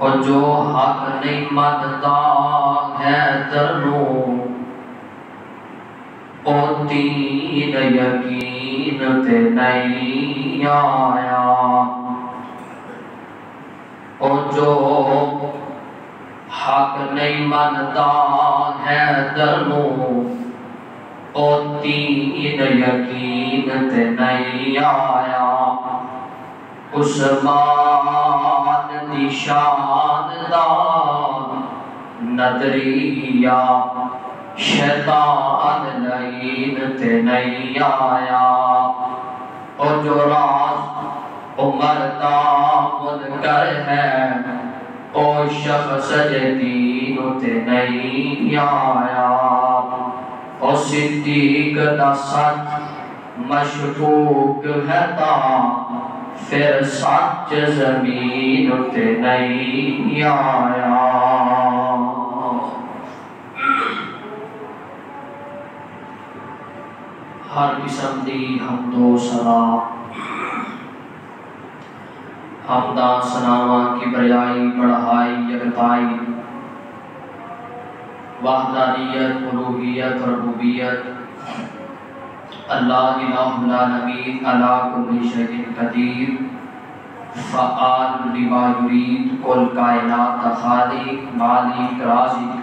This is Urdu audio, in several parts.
اور جو حق نہیں منتا ہے درنو او دین یقین تے نہیں آیا اور جو حق نہیں منتا ہے درنو او دین یقین تے نہیں آیا عثمان دی شان دا نظریہ شیطان لعین تے نہیں آیا اور جو راز عمر دا منکر ہے او شخص جدید تے نہیں آیا اور صدیق دا سچ مشکوک ہے تا پھر سچ زمین تے نہیں آیا ہر قسم دی حمد و ثنا حمداں ثناواں کبریائی بڑھائی یکتائی وحدانیت الوہیت ربوبیت اللہ الہ لا نبی علی کل شیء قدیر فعال لما یرید کل کائنات خالق مالک رازق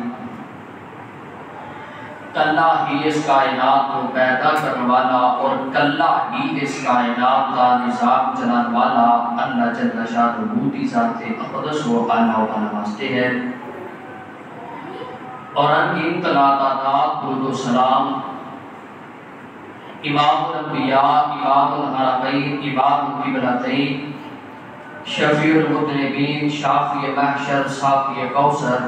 کلہ ہی اس کائنات کو پیدا کرنے والا اور کلہ ہی اس کائنات کا نظام چلانے والا اللہ جل شانہ کی ذات اقدس و اعلیٰ و واسطے ہے اور ان کی تعداد درود و سلام امام الانبیاء امام الحرمین امام القبلتین شفیع المذنبین شافی محشر صافی کوثر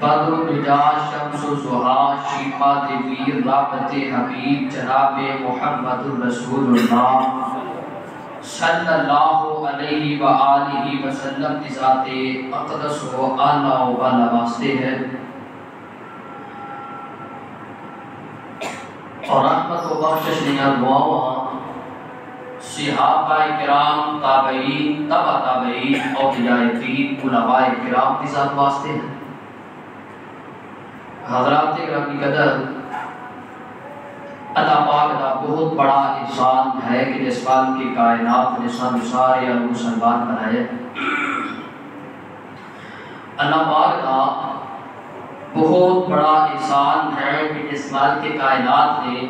بدر الدجا شمس الضحیٰ شیما دلیر رابط حبیب جناب محمد الرسول اللہ صلی اللہ علیہ وآلہ وسلم کی ذات اقدس و اعلیٰ و بالا واسطے ہے اور رحمت و بخشش نیا دعاواں صحابہ کرام تابعین تبع تابعین اولیاء دین علماء کرام کی ذات واسطے ہیں حضرات گرامی قدر اللہ پاک کا بہت بڑا احسان ہے کہ جس بات کی کائنات نے سارے مسلمان بنائے اللہ پاک کا بہت بڑا احسان ہے کہ جس بات کی کائنات نے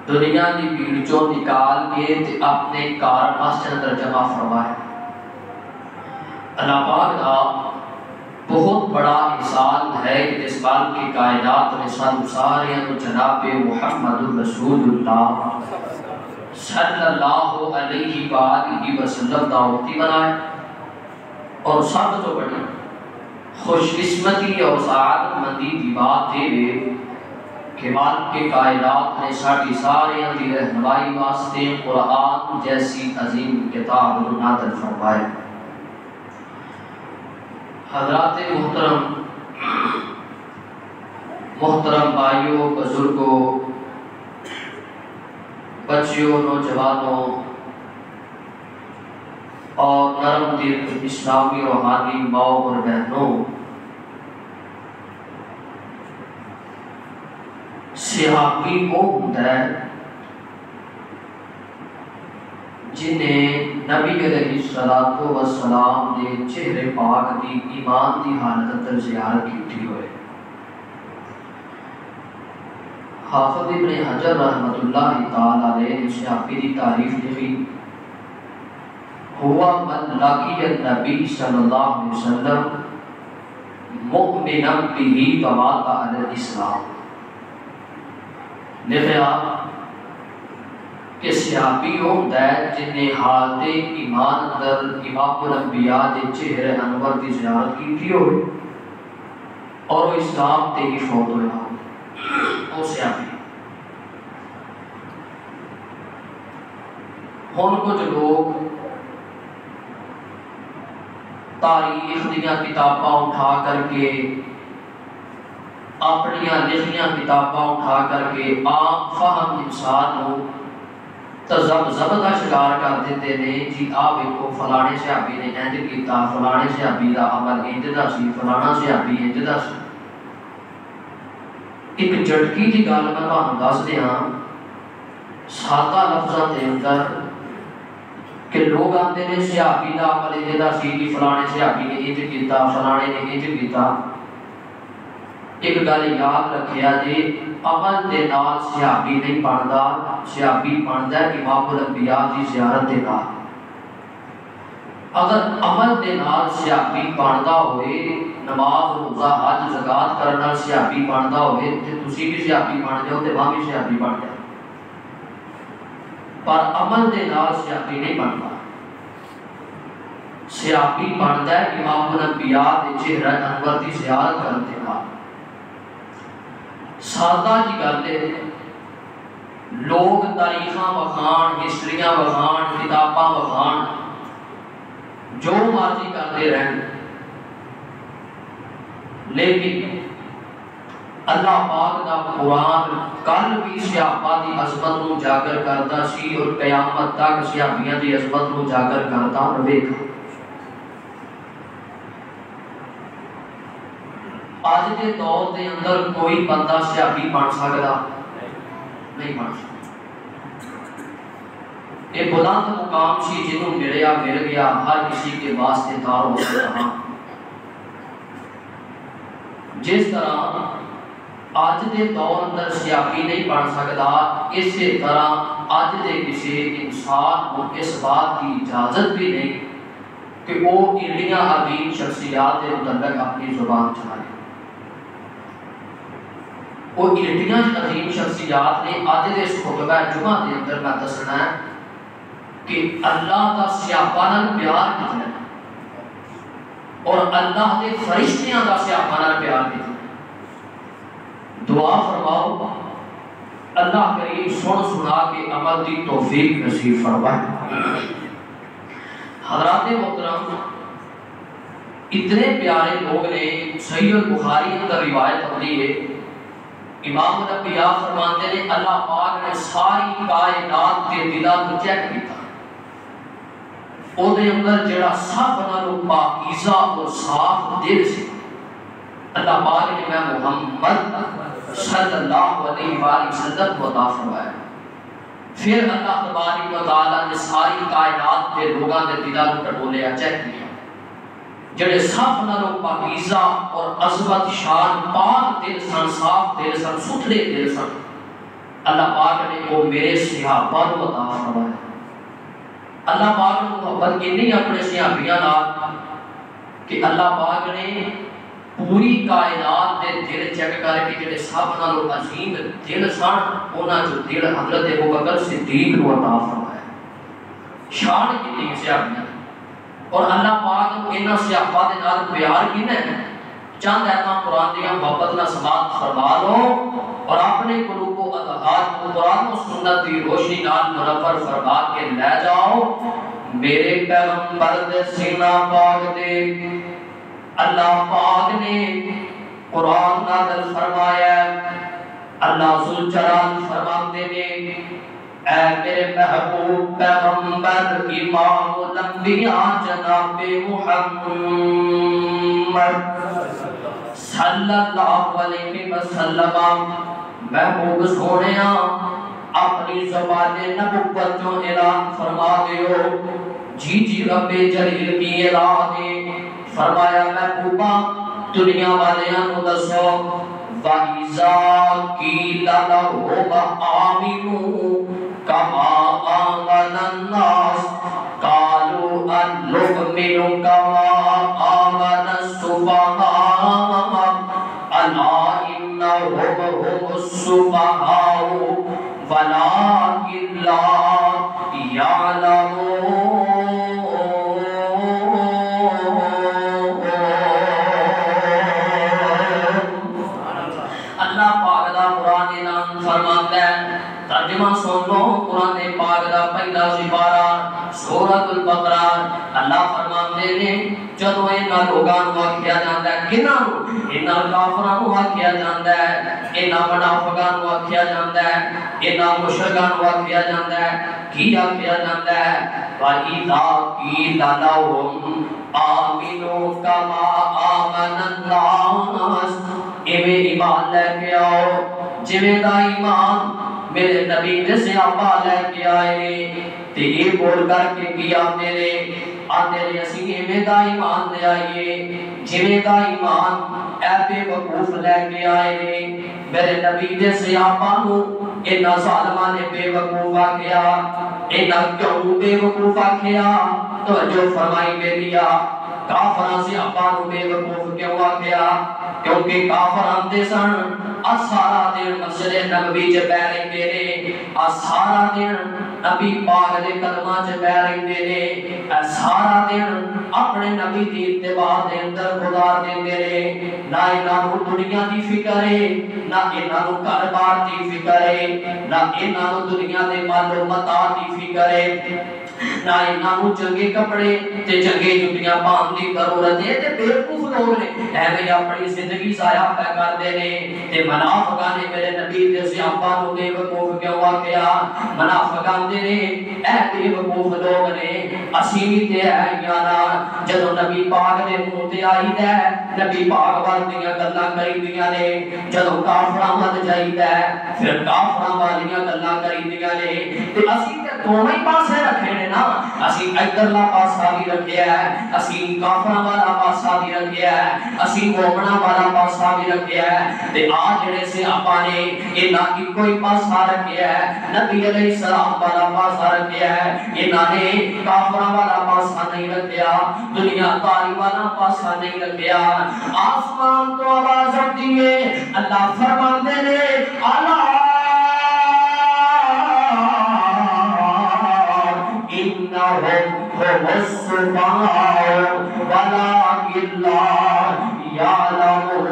دنیا کی بھیڑ چوں نکال کے اپنے کار مسجد اندر جمع فرمائے اللہ پاک کا بہت بڑا احسان ہے کہ اس بات کی کائنات نے سارے جناب محمد الرسول اللہ صلی اللہ علیہ وآلہ وسلم دعوتی بنائے اور سب تو بڑی خوش قسمتی اور سعادت مندی کی بات ہے کہ مالک کے کائنات نے ساری سارے رہنمائی واسطے قرآن جیسی عظیم کتاب نازل فرمائے حضرات محترم بھائیوں بزرگوں بچیوں نوجوانوں اور نرم دل اسلامی روحانی ماؤں اور بہنوں صحابی وہ ہوتا ہے جنہیں نبی علیہ السلام نے چہرے پاک دی ایمان دی حالت اندر زیارت کی ہوئے حافظ ابن حجر رحمت اللہ تعالی علیہ نے صحابی دی تعریف لکھی ہوا من لقی النبی صلی اللہ علیہ وسلم مؤمنا بہ ومات علی الاسلام لکھا کہ صحابی ہوتا ہے جنہیں حالت ایمان اندر امام الانبیاء کے چہرے انور کی زیارت کی ہوئی اور وہ اسلام تے ہی فوت ہوا وہ صحابی ہن کچھ لوگ تاریخ دیا کتاباں اٹھا کر کے اپنی لکھیاں کتاباں اٹھا کر کے عام فہم انسان ہو تو زب کا شکار کر دیتے ہیں جی آپ ایک فلانے صحابی نے انج کیتا، فلانے صحابی دا عمل انج دا سی، فلانا صحابی انج دا سی۔ ایک جھٹکی کی گل میں تمہیں دس دیاں، سادہ لفظاں دے اندر کہ لوگ آتے ہیں صحابی دا عمل انج دا سی کہ فلانے صحابی نے انج کیتا، فلانے نے انج کیتا۔ ایک گل یاد رکھیا جی، عمل دے نال صحابی نہیں بندا، صحابی بندا ہے امام الانبیاء دی زیارت دے نال۔ اگر عمل دے نال صحابی بندا ہوئے، نماز روزہ حج زکات کرن نال صحابی بندا ہوئے تے تسی بھی صحابی بن جاؤ تے وہاں بھی صحابی بن جاؤ، پر عمل دے نال صحابی نہیں بندا۔ صحابی بندا ہے امام الانبیاء دے چہرہ انور دی زیارت کرن دے نال۔ سادہ جی گل ہے، لوگ تاریخاں بخان، ہسٹریاں بخان، کتاباں بخان، جو مرضی کرتے رہن، لیکن اللہ پاک دا قرآن کل بھی صحابہ دی عظمت نو اجاگر کرتا سی اور قیامت تک صحابیاں دی عظمت نو اجاگر کرتا رہے گا۔ آج کے دور دے اندر کوئی بندہ صحابی بن سکتا نہیں بن سکتا۔ یہ بلند مقام سی جنہوں ملیا مل گیا، ہر کسی کے واسطے دار ہو سکتا۔ جس طرح آج کے دور اندر صحابی نہیں بن سکتا، اسی طرح آج کے کسی انسان کو اس بات کی اجازت بھی نہیں کہ وہ انڈیا عظیم شخصیات کے متعلق اپنی زبان چلائے۔ وہ ایڈیاں عظیم شخصیات نے آج دے اس خطبہ جمعہ دے اندر میں دسنا ہے کہ اللہ کا صحابہ نال پیار کتنا ہے اور اللہ دے فرشتیاں کا صحابہ نال پیار کتنا ہے۔ دعا فرماؤ اللہ کریم سن سنا کے عمل دی توفیق نصیب فرمائے۔ حضرات محترم، اتنے پیارے لوگ نے، صحیح البخاری اندر روایت ہوتی ہے، امام الانبیاء فرماتے ہیں اللہ پاک نے ساری کائنات کے دلاں کو چیک کیتا، او دے اندر جڑا سب نالوں پاکیزہ اور صاف دل سی، اللہ پاک نے میں محمد صلی اللہ علیہ وآلہ وسلم کو عطا فرمایا۔ پھر اللہ تبارک و تعالیٰ نے ساری کائنات کے لوگاں دے دلاں کو ٹٹولیا، چیک کیا، جڑے سب نالوں پاکیزہ اور عظمت شان پاک دل سن، صاف دل سن، ستھرے دل سن، اللہ پاک نے وہ میرے صحابہ کو عطا فرمایا۔ اللہ پاک نے محبت کی نہیں اپنے صحابیاں نال کہ اللہ پاک نے پوری کائنات دے دل چیک کر کے جڑے سب نالوں عظیم دل سن، انہاں جو دل حضرت ابوبکر صدیق کو عطا فرمایا۔ شان کتنی صحابیاں، اور اللہ پاک کو انہاں صحابہ دے نال پیار کینا ہے۔ چند ایتاں قرآن دیاں محبت نہ سماعت فرما لو اور اپنے قلوب و اذہان کو قرآن و سنت دی روشنی نال منور فرما کے لے جاؤ۔ میرے پیغمبر دے سینہ پاک دے اللہ پاک نے قرآن نازل فرمایا ہے۔ اللہ ذوالجلال فرماتے ہیں اے میرے محبوب پیغمبر امام الانبیاء جناب محمد صلی اللہ علیہ وسلم، محبوب سونیا اپنی زبان نبوت جو اعلان فرما دیو۔ جی جی رب جلیل کی اعلان ہے، فرمایا محبوبہ دنیا والیاں نو دسو وَإِذَا قِيلَ لَهُمْ آمِنُوا كَمَا آمَنَ النَّاسُ قَالُوا أَنُؤْمِنُ كَمَا آمَنَ السُّفَهَاءُ أَلَا إِنَّهُمْ هُمُ السُّفَهَاءُ وَلَٰكِن لَّا يَعْلَمُونَ۔ ترجمہ سن لو قرآن پاک دا پہلا سپارہ سورۃ البقرہ۔ اللہ فرماتے ہیں جدوں انہاں لوگاں نوں آکھیا جاندا ہے کنہاں نوں انہاں کافراں نوں آکھیا جاندا ہے انہاں منافقاں نوں آکھیا جاندا ہے انہاں مشرکاں نوں آکھیا جاندا ہے کی آکھیا جاندا ہے وَإِذَا قِيلَ لَهُمْ آمِنُوا كَمَا آمَنَ النَّاسُ ایویں ایمان لے کے آؤ جویں دا ایمان میرے نبی دے صحابہ لے کے آئے نے تے یہ بول کر کے بھی آتے نے اسی ایویں دا ایمان لے آئیے جویں دا ایمان اے بے وقوف لے کے آئے نے میرے نبی دے صحابہ نوں انہاں ظالماں نے بے وقوف آکھیا انہاں کیوں بے وقوف آکھیا توجہ فرمائی میریا کافراں صحابہ نوں بے وقوف کیوں آکھیا کیونکہ کافر آندے سن سارا دن مسجد نبوی چ پے رہندے نے سارا دن نبی پاک دے قدماں چ پے رہندے نے سارا دن اپنے نبی دی اتباع دے اندر گزار دیندے نے نہ انہاں نوں دنیا دی فکر ہے نہ انہاں نوں گھر بار دی فکر ہے نہ انہاں نوں دنیا دے مال و متاع دی فکر ہے نہ انہاں نوں چنگے کپڑے تے چنگے جُتیاں پاؤن دی ضرورت ہے تے بے وقوف لوگ نے ایویں اپنی زندگی ضائع پہ کردے نے تے منافقاں نے میرے نبی دے صحابہ نوں بے وقوف کیوں آکھیا منافقاں دے نے اے بے وقوف لوگ نے اسی وی تے ہے یارا جدوں نبی پاک دے منہ تے آئی ہے نبی پاک وال دیاں گلاں کریندیاں نے جدوں کافراں ول جائیدا ہے پھر کافراں والیاں گلاں کریندیاں نے تے اسی تے دونوں ہی پاسے رکھے نے نا اسی ادھرلا پاسا بھی رکھیا ہے اسی کافراں والا پاسا بھی رکھیا ہے اسی مومناں والا پاسا بھی رکھیا ہے تے آ جڑے صحابہ نے انہاں کی کوئی پاسا رکھیا ہے نبی علیہ السلام والا پاسا رکھیا ہے انہاں نے کافراں والا پاسا نہیں رکھیا دنیا داری والا پاسا نہیں رکھیا آسمان تو آواز آتی ہے اللہ فرماندے نے اللہ إنهم هم السفهاء ولكن لا يعلمون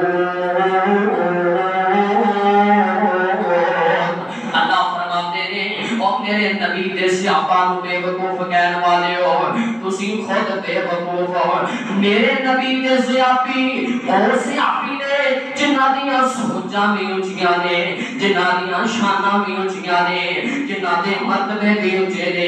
اللہ فرماتے ہیں اور میرے نبی دے صحابہ نوں بے وقوف کہن والے ہو تسی خود بے وقوف ہو میرے نبی دے صحابی اور صحابی نے جنہاں دیاں سوچاں بھی اونچیاں نے جنہاں دیاں شاناں بھی اونچیاں نے جنہاں دے مرتبے بھی اونچے نے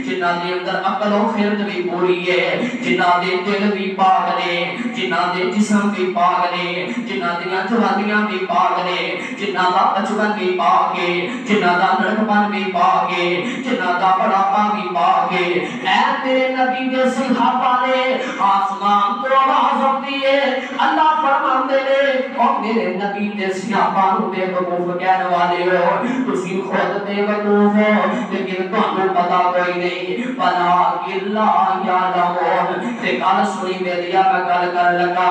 جنہاں دے اندر عقل و خرد بھی پوری ہے جنہاں دے دل بھی پاک نے جنہاں دے جسم بھی پاک نے جنہاں دیاں جوانیاں بھی پاک نے جنہاں دا بچپن بھی پاک ہے جنہاں دا لڑکپن بھی پاک ہے جنہاں دا بڑھاپا بھی پاک ہے اے میرے نبی دے صحابہ نے آسمان تو آواز ہوتی ہے اللہ فرماندے نے اور میرے نبی دے صحابہ نوں بے وقوف کہنے والے ہو تسی خود بے وقوف ہو لیکن تانوں پتہ کوئی نہیں بلا اللہ یعلمون تے گل سنی میری میں گل کر لگا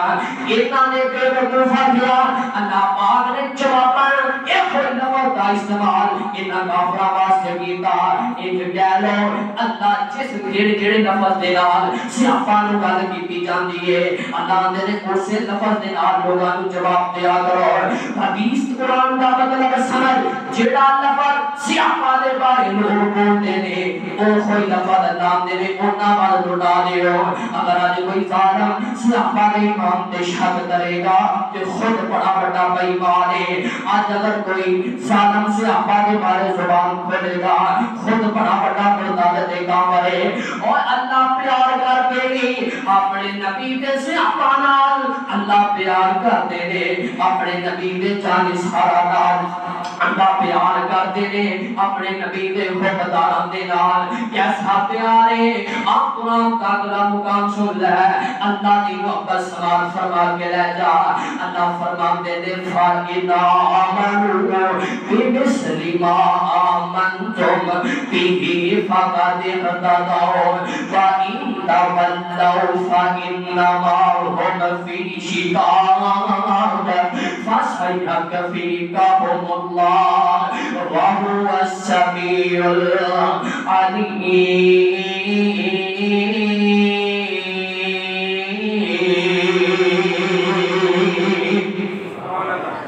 انہاں نے بے وقوف کیا اللہ پاک نے جواب اے کوئی لفظ کا استعمال انہاں کافراں واسطے کیتا ایک کہہ لو اللہ جس جڑے لفظ دے نال صحابہ نوں گل کیتی جاندی ہے اللہ دے اسے لفظ دے نال لوگاں نوں جواب دیا کرو حدیث قرآن دا مطلب سمجھ جڑا لفظ صحابہ دے بارے لوگ بولتے نے او کوئی لفظ اللہ دے انہاں وال لوٹا دیو اگر اج کوئی ظالم صحابہ دے امام تے شک کرے گا تے خود بڑا بڑا بے ایمان ہے آج اگر کوئی ظالم صحابہ دے بارے زبان کھولے گا خود بڑا بڑا مرتد دے کام ہے اور اللہ پیار کر کے اپنے نبی دے صحابہ نال اللہ پیار کرتے نے اپنے نبی دے جانشاراں نال اللہ پیار کرتے نے اپنے نبی دے وفاداراں دے نال کیسا پیار ہے آپ قرآن کا اگلا مقام سن لے اللہ دی محبت سمال فرما کے لے جا اللہ فرماتے دے فَإِذَا آمَنُوا بِمِثْلِ مَا آمَنْتُمْ بِهِ فَقَدِ اهْتَدَوْا وَإِن تَوَلَّوْا فَإِنَّمَا هُمْ فِي شِقَاقٍ فَسَيَكْفِيكَهُمُ اللَّهُ وَهُوَ السَّمِيعُ الْعَلِيمُ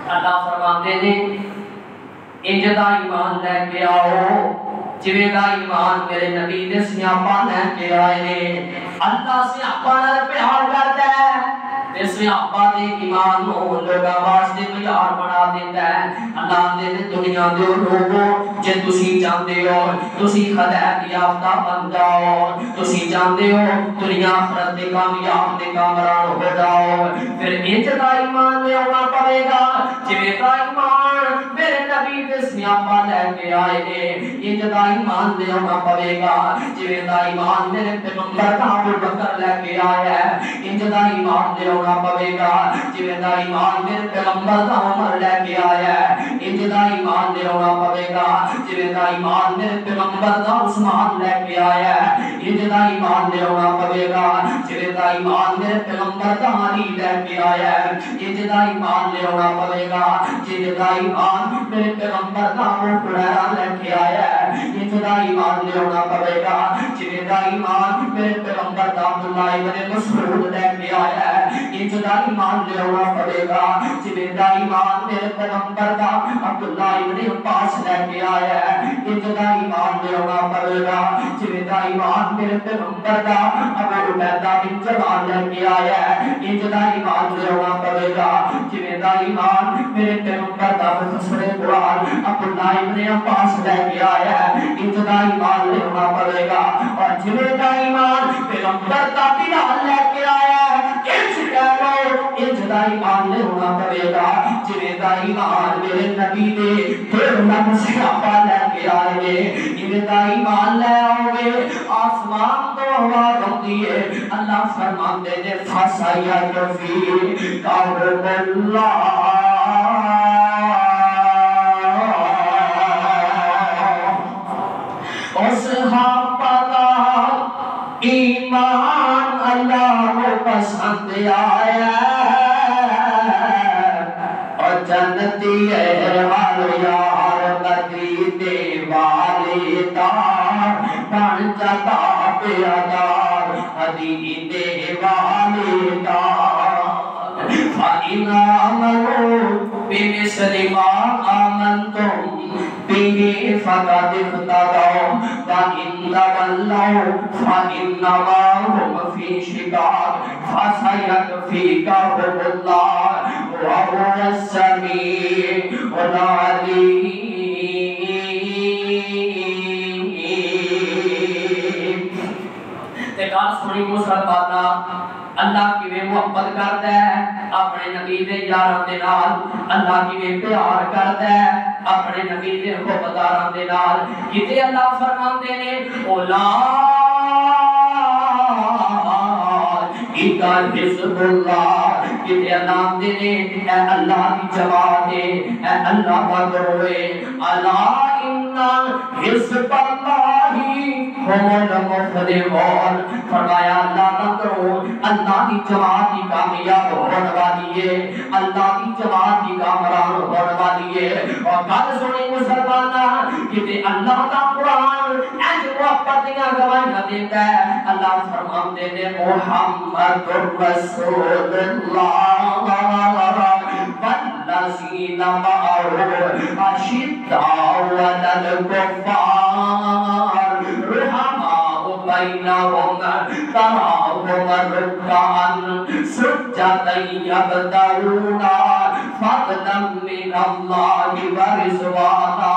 اللہ فرماتے ہیں انجدہ ایمان لے کے آؤ جویں دا ایمان میرے نبی دے صحابہ لے کے آئے نے اللہ سے اپنا پیار کرتا ہے اس میں آپا دے ایمان نو لوگا واسطے معیار بنا دیتا ہے اللہ دے دنیا دے لوگوں جے تسی جاندے ہو تسی ہدایت یافتہ بن جاؤ تسی جاندے ہو دنیا آخرت دے کامیاب دے کامران ہو جاؤ پھر انج دا ایمان لے آنا پڑے گا جویں دا ایمان میرے نبی دے سیاپا لے کے آئے نے انج دا ایمان لے آنا پڑے گا جویں دا ایمان میرے پیغمبر دا ابو بکر لے کے آیا ہے انج دا ایمان لے آنا پڑے گا جویں دا ایمان میرے پیغمبر دا عمر لے کے آیا ہے انج دا ایمان لے آنا پڑے گا جویں دا ایمان میرے پیغمبر دا عثمان لے کے آیا ہے انج دا ایمان لے آنا پڑے گا جویں دا ایمان میرے پیغمبر دا علی لے کے آیا ہے انج دا ایمان لے آنا پڑے گا جویں دا ایمان میرے پیغمبر دا ابو ہریرہ لے کے آیا ہے انج دا ایمان لے آنا پڑے گا جویں دا ایمان میرے پیغمبر دا عبداللہ ابن مسعود لے کے آیا ہے انج دا ایمان لے آنا پڑے گا جویں دا ایمان میرے پیغمبر دا عبداللہ ابن عباس لے کے آیا ہے انج دا ایمان لے آنا پڑے گا جویں دا ایمان میرے پیغمبر دا ابو عبیدہ بن جراح لے کے آیا ہے انج دا ایمان لے آنا پڑے گا جویں دا ایمان میرے پیغمبر دا مفسر قرآن عبداللہ ابن عباس لے کے آیا ہے انج دا ایمان لے آنا پڑے گا اور جویں دا ایمان پیغمبر دا بلال لے کے آیا ہے انج دا ایمان لے ہونا پڑے گا جویں دا ایمان میرے نبی دے پھر نب صحابہ لے کے آئے انج دا ایمان لے آؤ گے آسمان تو آواز ہوتی ہے اللہ فرماندے نے فَسَيَّدْ فِي قَوْمِ اللَّهِ صحابہ دا ایمان اللہ کو پسند آیا اور جنتی ہے ہر یار مدینے والے دار بن جاتا پیادار مدینے والے دار فَإِنْ آمَنُوا بِمِثْلِ مَا آمَنْتُمْ بِهِ فَقَدِ اهْتَدَوْا وَإِنْ تَوَلَّوْا فَإِنَّمَا هُمْ فِي شِقَاقٍ فَسَيَكْفِيكَهُمُ اللَّهُ وَهُوَ السَّمِيعُ الْعَلِيمُ گل سنی مسلمانہ اللہ کی محبت کرتا ہے اپنے نبی دے یاراں دے نال اللہ کی پیار کرتا ہے اپنے نبی دے وفاداراں دے نال کتے اللہ فرماندے نے اولا اِذَا حِزْبُ اللَّهِ کتے اللہ دے نے اے اللہ کی جماعت ہے اے اللہ کا گروہ ہے الا ان حزب اللہ ہم المفلحون فرمایا اللہ نہ کرو اللہ کی جماعت کی کامیاب ہونے والی ہے اللہ کی جماعت کی کامران ہونے والی ہے اور گل سنی مسلمانہ کہ اللہ کا قرآن ایج محبتیاں گواہیاں دیتا ہے اللہ فرماندے نے محمد رسول اللہ والذین معه اشداء علی الکفار رحماء بینہم تراہم رکعا سجدا یبتغون فضلا من اللہ ورضوانا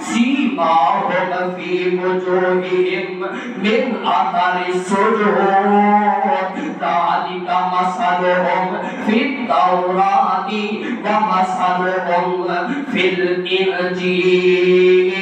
سیماہم فی وجوہہم من اثر السجود ذالک مثلہم فی التوراۃ ومثلہم فی الانجیل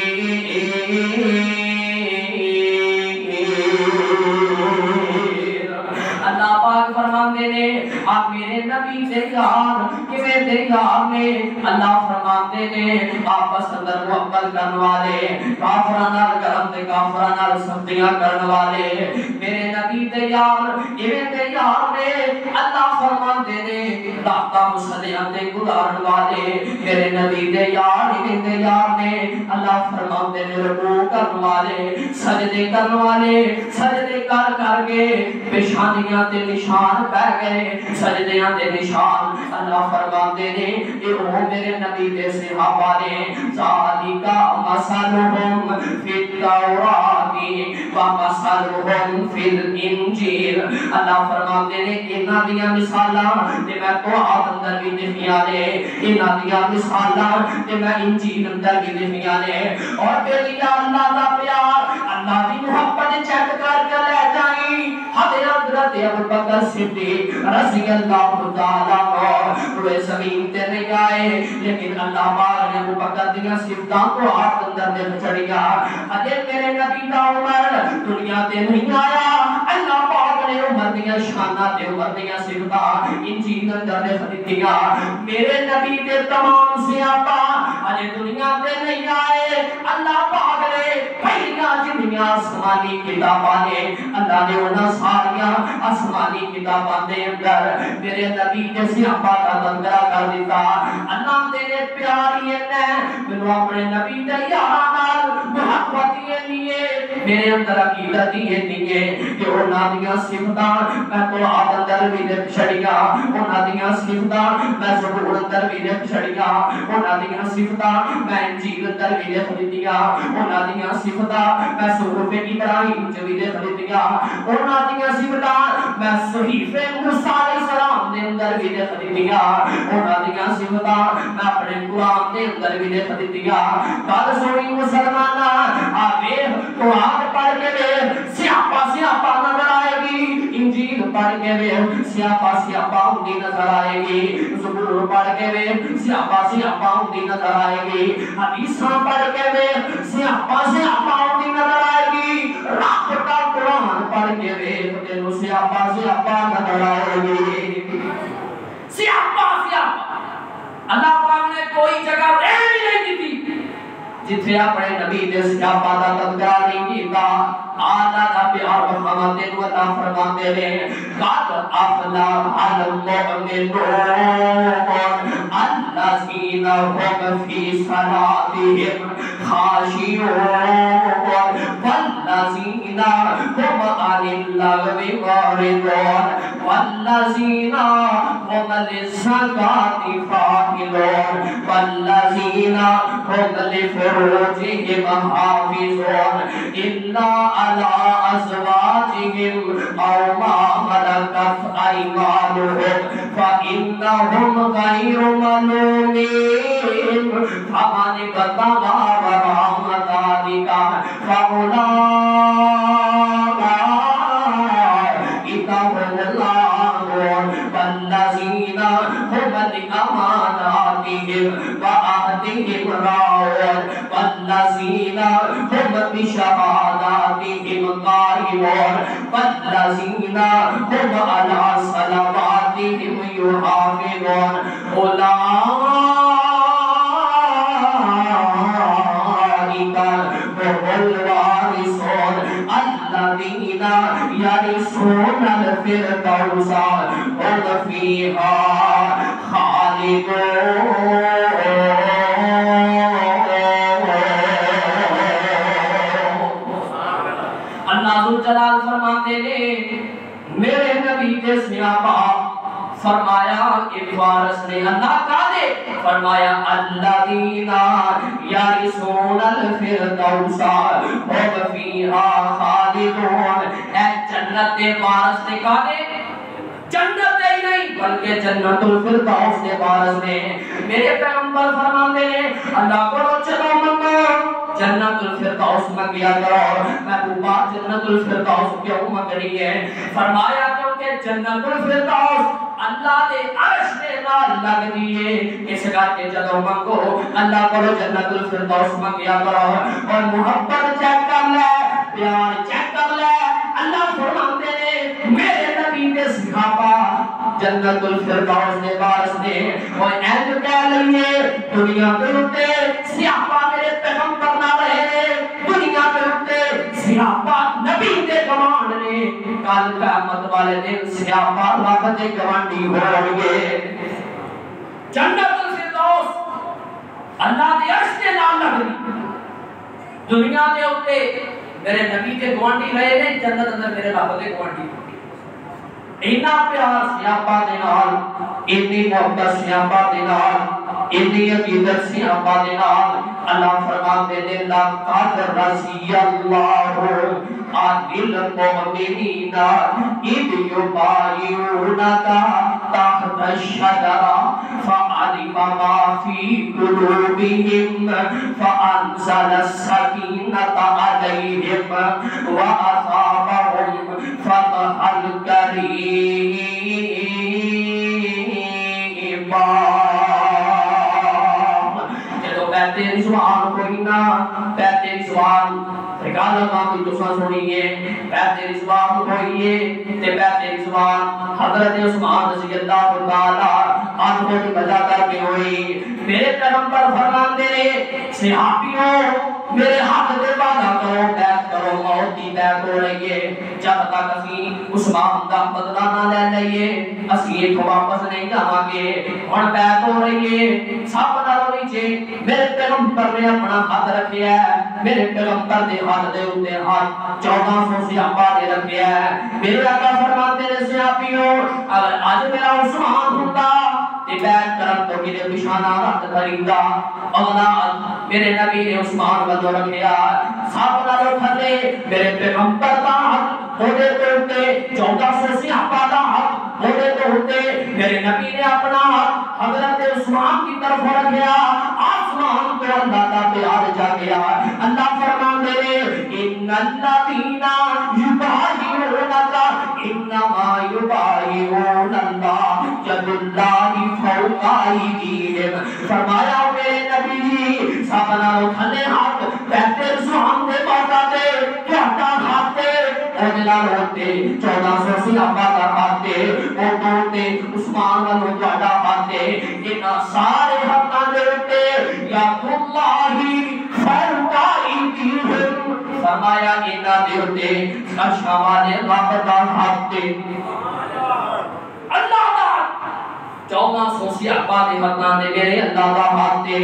اللہ پاک فرماندے نے آپ میرے نبی دے یار کیویں دے یار نے اللہ فرماندے نے آپس اندر محبت کرن والے کافراں نال کرم تے کافراں نال سختیاں کرن والے میرے نبی دے یار کیویں دے یار نے اللہ فرماندے نے راتاں مسلیاں تے گزارن والے میرے نبی دے یار کیویں دے یار نے اللہ فرماندے نے رکوع کرن والے سجدے کرن والے سجدے کر کر کے پیشانیاں تے نشان پہ گئے سجدیاں دے نشان اللہ فرماتے نے کہ او میرے نبی دے صحابہ نے ذالکا مثلہم فی التوراۃ و مثلہم فی الانجیل اللہ فرماتے نے انہاں دیاں مثالاں تے میں قرآن اندر بھی لکھیاں نے انہاں دیاں مثالاں تے میں انجیل اندر بھی لکھیاں نے اور پھر اللہ دا پیار اللہ دی محبت چیک کر کے لے جائیں حضرت ابو بکر صدیق رضی اللہ تعالیٰ عنہ روئے زمین تے نہیں آئے لیکن اللہ پاک نے ابو بکر دیاں صفتاں کو ہاتھ اندر دے چڑھیا حضرت میرے نبی دا عمر دنیا تے نہیں آیا اللہ پاک نے عمر دیاں شاناں تے عمر دیاں صفتاں انجیل اندر دے خریدیاں میرے نبی دے تمام صحابہ حضرت دنیا تے نہیں آئے اللہ پاک نے پہلیاں جنیاں آسمانی کتاباں نے اللہ نے انہاں ساریاں آسمانی کتاباں دے اندر میرے نبی کے صحابہ کا تذکرہ کر دیتا اللہ تیرے پیاری نے مینوں اپنے نبی دے یاراں نال محبت یہ لیے میرے اندر عقیدت یہ لیے کہ انہاں دیاں صفتاں میں قرآن اندر بھی لکھ چھڑیا انہاں دیاں صفتاں میں زبور اندر بھی لکھ چھڑیا انہاں دیاں صفتاں میں انجیل اندر بھی لکھ دیا انہاں دیاں صفتاں میں صحف ابراہیم چ بھی لکھ دیا انہاں دیاں صفتاں میں صحیفے موسیٰ علیہ السلام دے اندر بھی لکھ دیا انہاں دیاں صفتاں میں اپنے قرآن دے اندر بھی لکھ دیا گل سنی مسلماناں آ ویکھ قرآن پڑھ کے ویکھ سیاپا سیاپا نظر آئے گی انجیل پڑھ کے ویکھ سیاپا سیاپا ہوندی نظر آئے گی زبور پڑھ کے ویکھ سیاپا سیاپا ہوندی نظر آئے گی حدیثاں پڑھ کے ویکھ سیاپا سیاپا ہوندی نظر آئے گی رب کا قرآن پڑھ کے ویکھ تینوں سیاپا سیاپا نظر آئے گی سیاپا سیاپا اللہ پاک نے کوئی جگہ رہنے نہیں دی جتھے اپنے نبی دے صحابہ دا تذکرہ نہیں کیتا آلہ دا پیار محمد دے اللہ فرماتے ہیں قد افلح المؤمنون الذین هم فی صلاتهم خاشعون والذین هم عن اللغو معرضون والذین هم للزکاة فاعلون والذین هم لفروجهم حافظون إلا على أزواجهم أو ما ملكت أيمانهم فإنهم غير ملومين فمن ابتغى وراء ذلك فأولئك هم العادون والذين هم لأماناتهم وعهدهم راعون والذين هم بشهاداتهم قائمون والذين هم على صلواتهم يحافظون أولئك هم الوارثون الذين يرثون الفردوس هم فيها خالدون جلال فرماتے نے میرے نبی دے صحابہ فرمایا ایک وارث نے اللہ کا دے فرمایا الذین یرثون الفردوس هم فیہا خالدون اے جنت دے وارث نے کہا دے جنت ہی نہیں بلکہ جنت الفردوس دے وارث نے میرے پیغمبر فرماتے ہیں اللہ کو چلو منگو جنت الفردوس منگیا کرو محبوبہ جنت الفردوس کیوں منگنی ہے فرمایا کیونکہ جنت الفردوس اللہ دے عرش دے نال لگ دیئے اس کر کے جدو منگو اللہ کو جنت الفردوس منگیا کرو اور محبت چیک کر لے پیار چیک کر لے اللہ فرماتے نے میرے نبی دے صحابہ جنت الفردوس دے وارث نے وہ اینج کہہ لئیے دنیا کے اتے صحابہ میرے پیغمبر نہ رہے دنیا کے اتے صحابہ نبی دے گوانڈ نے کل قیامت والے دن صحابہ رب دے گوانڈی ہو گئے جنت الفردوس اللہ دے عرش دے نال لگ دی دنیا دے اتے میرے نبی دے گوانڈی رہے نے جنت اندر میرے رب دے گوانڈی اینا پیار سیابہ دے نال، اتنی محبت سیابہ دے نال، اتنی عقیدت سیابہ دے نال اللہ فرماتے دے لقد رضی اللہ عن المؤمنین اذ یبایعونک تحت الشجرہ فعلم ما فی قلوبہم فانزل السکینۃ علیہم واصابہم فتحا قریبا۔ جدو بیتے رضوان کوئی نہ بیتے رضوان رکالہ ماں کی دوسرا سنیے بیتے رضوان ہوئیے تے بیتے رضوان حضرت عثمان رضی اللہ تعالیٰ عنہ کی وجہ کر کے ہوئی۔ میرے پیغمبر فرمان دے صحابیوں میرے حق دے وعدہ کرو بیعت کرو موت دی بیعت ہو رہی ہے جب تک اسی عثمان دا بدلہ نہ لے لئیے اسی ایک واپس نہیں جاواں گے۔ ہن بیعت ہو رہی ہے سب نالوں نیچے میرے پیغمبر نے اپنا ہاتھ رکھیا ہے، میرے پیغمبر دے ہاتھ دے اوتے ہاتھ 1400 صحابہ دے رکھیا ہے۔ میرے آقا فرماتے نے صحابیوں اگر اج میرا عثمان ہوندا تے بیعت کرن تو میرے پیشانہ رکھ کھڑیندا، اگلا میرے نبی نے عثمان کو رکھیا سب نالوں تھلے میرے پیغمبر دا ہاتھ ہوتے تو ہوتے 1400 صحابہ دا ہاتھ ہوتے تو ہوتے میرے نبی نے اپنا ہاتھ حضرت عثمان کی طرف رکھیا، آسمان کو اللہ کا پیار جا گیا۔ اللہ فرمان دے ان الذین یبایعونک انما یبایعون اللہ ید اللہ فوق ایدیہم۔ فرمایا میرے نبی جی سب نالوں تھلے ہاتھ بیعت رضوان دے موقع تے تہاڈا ہاتھ تے اجلا ہوتے 1400 صحابہ دا ہاتھ تے او تے عثمان والوں تہاڈا ہاتھ تے انہاں سارے ہاتھاں دے اوتے یا اللہ فوق ایدیہم۔ فرمایا انہاں دے اوتے عرش والے رب دا ہاتھ تے اللہ دا 1400 صحابہ دے ہاتھاں دے میرے اللہ دا ہاتھ تے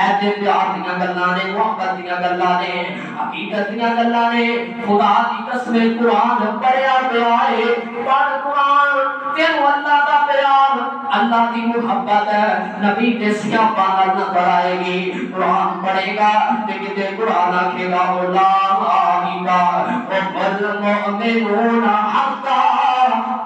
ایتے پیار دیاں گلاں نے محبت دیاں گلاں نے حقیقت دیاں گلاں نے خدا دی قسم قرآن پڑھیا پیا ہے پڑھ قرآن تینوں اللہ دا پیار اللہ دی محبت ہے نبی دے صحابہ نال نہ پڑھائے گی۔ قرآن پڑھے گا تے کتے قرآن آکھے گا لا الہ الا المؤمنون حقا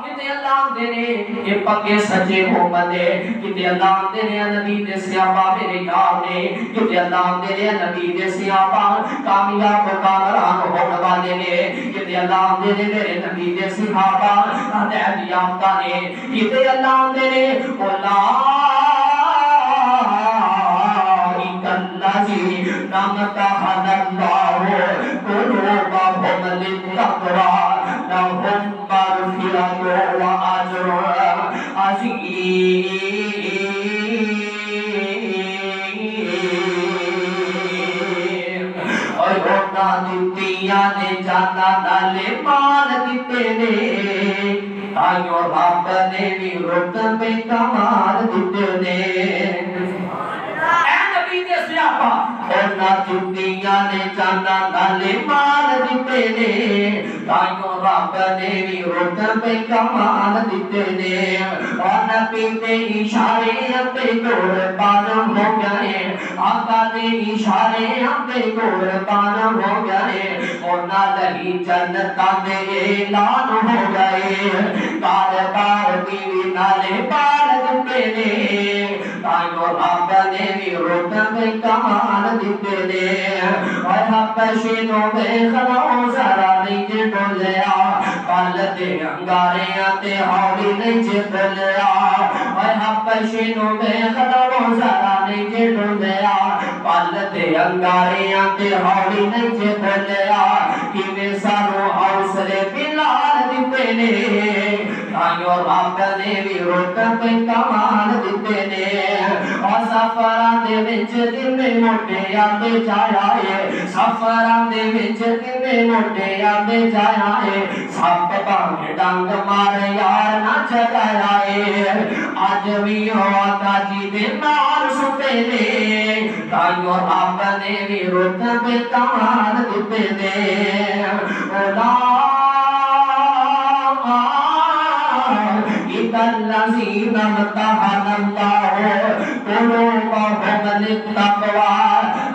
کتے اللہ دے نے یہ پکے سچے محمد ہے کتے اللہ دے نے نبی دے صحابہ میرے یار نے کتے اللہ دے نے نبی دے صحابہ کامیاب کامران ہونے والے نے کتے اللہ دے نے میرے نبی دے صحابہ ہدایت یافتہ نے کتے اللہ دے نے اولئک الذین امتحن اللہ قلوبہم للتقوی لہم مغفرۃ واجر عظیم۔ اور ہونا دتیاں نے جانا نالے مال دیتے نے آئیو رب نے بھی رتبے کمال دیتے نے۔ اے نبی دے صحابہ ہونا دتیاں نے جانا نالے مال دیتے نے آئیو رب نے بھی رتبے کمال دیتے نے۔ اور نبی دے اشارے اپنے قربان ہو گئے آقا دے اشارے اپنے قربان ہو گئے اور نہ لگی جنتاں دے اعلان ہو گئے کاربار کی نالے بال دیتے نے آئیو رب نے بھی رتبے کمال دیتے نے۔ اور حبشینوں میں خلوں ذرا نہیں جے ڈولیا پل دے انگاریاں تے ہاڑی نہیں جے ڈولیا اور حبشینوں میں خلوں ذرا نہیں جے ڈولیا پل دے انگاریاں تے ہاڑی نہیں جے ڈولیا کیویں سانو حوصلے بلال دیتے نے آئیو رب نے بھی رتبے کمال دیتے نے۔ اور سفراں دے وچ دل موٹے آندے جایا ہے سفراں دے وچ دل موٹے آندے جایا ہے سب بھاویں ڈنگ مارے یار نہ جگایا ہے اج وی آقا جی دے نال ستے نے تائیو رب نے بھی رتبے کمال دیتے نے۔ الذین امتحن اللہ قلوبہم للتقوی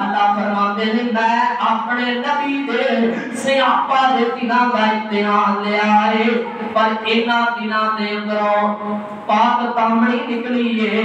اللہ فرماتے ہیں میں اپنے نبی دے سیاپا دے دنوں کا امتحان لے آئے پر اینا دنوں دے اندروں پاک تامنی نکلی ہے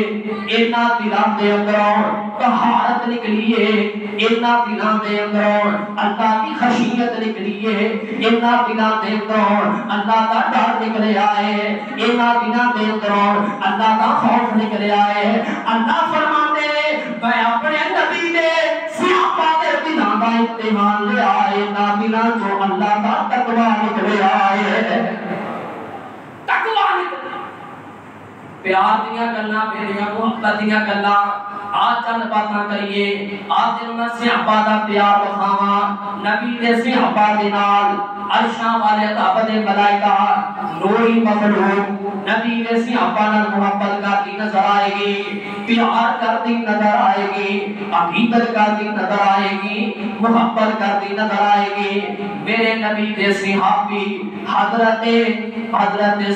اینا دنوں دے اندروں طہارت نکلی ہے اینا دنوں دے اندروں اللہ کی خشیت نکلی ہے اینا دنوں دے اندروں اللہ کا ڈر نکلے آئے اینا دنوں دے اندروں اللہ کا خوف نکلے آئے اللہ فرماتے میں اپنے نبی دے سیاپا دے دنوں کا امتحان لے آئے نا دنوں جو اللہ کا تقوی نکلے آئے تقوی نکلے پیار دیاں گلاں میریاں محبت دیاں گلاں آج چند باتاں کریے آج دن میں صحابہ دا پیار بخاواں نبی دے صحابہ دے نال عرشاں والے عطاب دے ملائکہ نوری مخلوق نبی دے صحابہ نال محبت کرتی نظر آئے گی پیار کرتی نظر آئے گی عقیدت کرتی نظر آئے گی محبت کرتی نظر آئے گی میرے نبی دے صحابی حضرت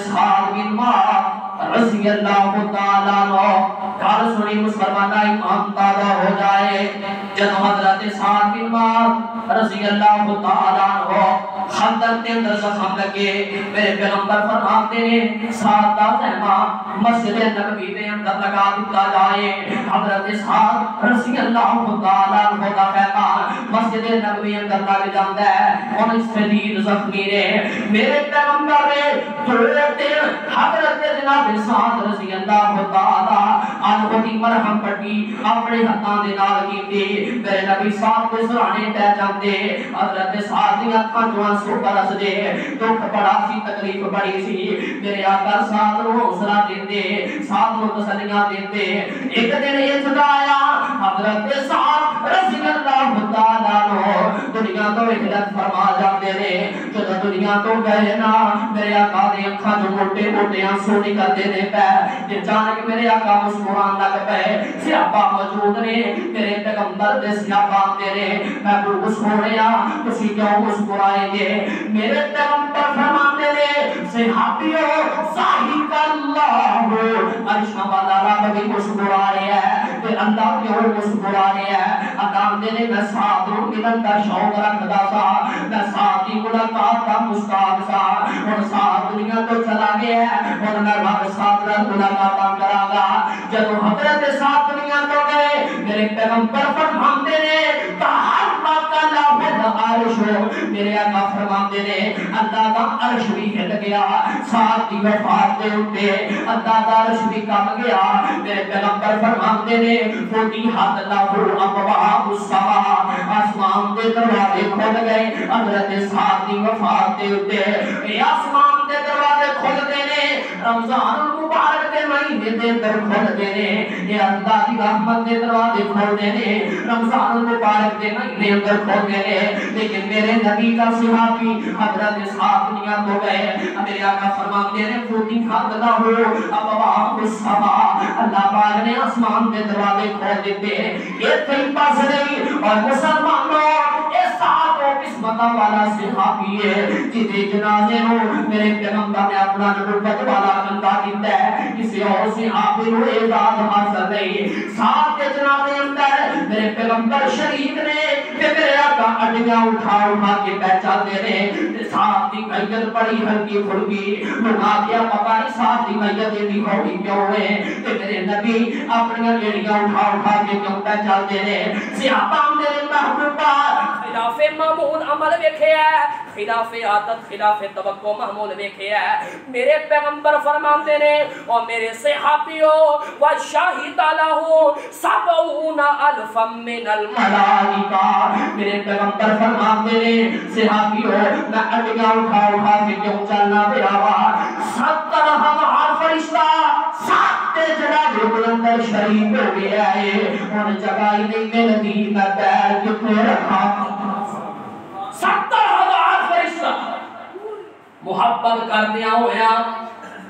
سعد بن معاذ رضی اللہ تعالیٰ عنہ کال سنی مسلمانہ ایمان تازہ ہو جائے جب حضرت سعد بن معاذ رضی اللہ تعالیٰ عنہ خندق کے اندر زخم لگے میرے پیغمبر فرماتے ہیں سعد دا خیمہ مسجد نبوی کے اندر لگا دیتا جائے حضرت سعد رضی اللہ تعالیٰ عنہ دا خیمہ مسجد نبوی اندر لگ جاتا ہے اور اس شدید زخمی نے میرے پیغمبر نے تھوڑے حضرت جناب سعد رضی اللہ تعالیٰ عنہ کی مرہم پٹی اپنے ہتھاں دے نال کیتی میرے نبی سعد دے سرانے تے جاندے حضرت سعد دی اکھاں چوں آنسو برس دے دکھ بڑا سی تکلیف بڑی سی میرے آقا سعد نوں حوصلہ دیندے سعد نوں تسلیاں دیندے ایک دن یہ جگایا حضرت سعد رضی اللہ تعالیٰ عنہ دنیا تو ہجرت فرما جاندے نے جدوں دنیا تو گئے نا میرے آقا دی اکھاں چوں موٹے موٹے آنسو نکلدے نے پے اچانک میرے آقا مسکران لگ پے صحابہ موجود نے میرے پیغمبر دے صحابہ تیرے محبوب سونیا تسی کیوں مسکرائیں گے میرے پیغمبر فرماتے نے صحابیوں ذالک اللہ عرش والا رب بھی مسکرا رہا ہے تے اللہ کیوں مسکرا رہا ہے ادام دے نے میں ساتھ ملن دا شوق رکھدا سا میں ساتھ دی ملاقات دا مشتاق سا اور ساتھ دنیا تو چلا گیا ہے اور میں رب ساتھ ملاقات کراں گا جب حضرت ساتھ دنیا تو گئے میرے پیغمبر فرماتے نے تحرک لہ العرش میرے آقا فرماتے نے اللہ کا عرش بھی ہل گیا ساتھ دی وفات دے اٹھے اللہ کا عرش بھی کم گیا میرے پیغمبر فرماتے نے فتحت لہ ابواب السماء آسمان دے دروازے کھل گئے حضرت ساتھ دی وفات دے اٹھے آسمان دے دروازے کھل گئے رمضان المبارک دے مہینے دے اندر کھول دے نے یہ اللہ دی رحمت دے دروازے کھول دے نے رمضان المبارک دے مہینے اندر کھول دے نے لیکن میرے نبی کا صحابی حضرت سعد دنیا تو گئے میرے آقا فرماتے نے فتحت لہ ابواب السماء اللہ پاک نے آسمان دے دروازے کھول دیتے یہ کئی پاس نہیں اور مسلمانوں اس ساتھ قسمت والا صحابی ہے جدے جنازے نو میرے پیغمبر نے اپنا نبوت والا بندہ کیتا ہے کسی اور صحابی نو اعزاز حاصل نہیں ساتھ کے جنازے اندر میرے پیغمبر شریک نے کہ میرے آقا اڈیاں اٹھا کے پہچاتے نے ساتھ دی میت بڑی ہلکی پھلکی لوگا کیا پتہ نہیں ساتھ دی میت دی ہوئی کیوں ہوئے کہ میرے نبی اپنی ایڑیاں اٹھا کے کیوں پہچاتے نے صحابہ میرے محبوبہ خلاف معمول عمل ویکھے ہے خلاف عادت خلاف توقع معمول ویکھے ہے میرے پیغمبر فرماتے نے اور میرے صحابیوں وشاہد لہ 70,000 من الملائکہ میرے پیغمبر فرماتے نے صحابیوں میں اڈیاں اٹھا کے کیوں چلنا بیاوا 70,000 فرشتہ ساتھ جناب بلندر شریف ہو گیا ہے اور جگہ ہی نہیں ملتی میں پیر کتنے رکھا 70,000 فرشتہ محبت کردیا ہویا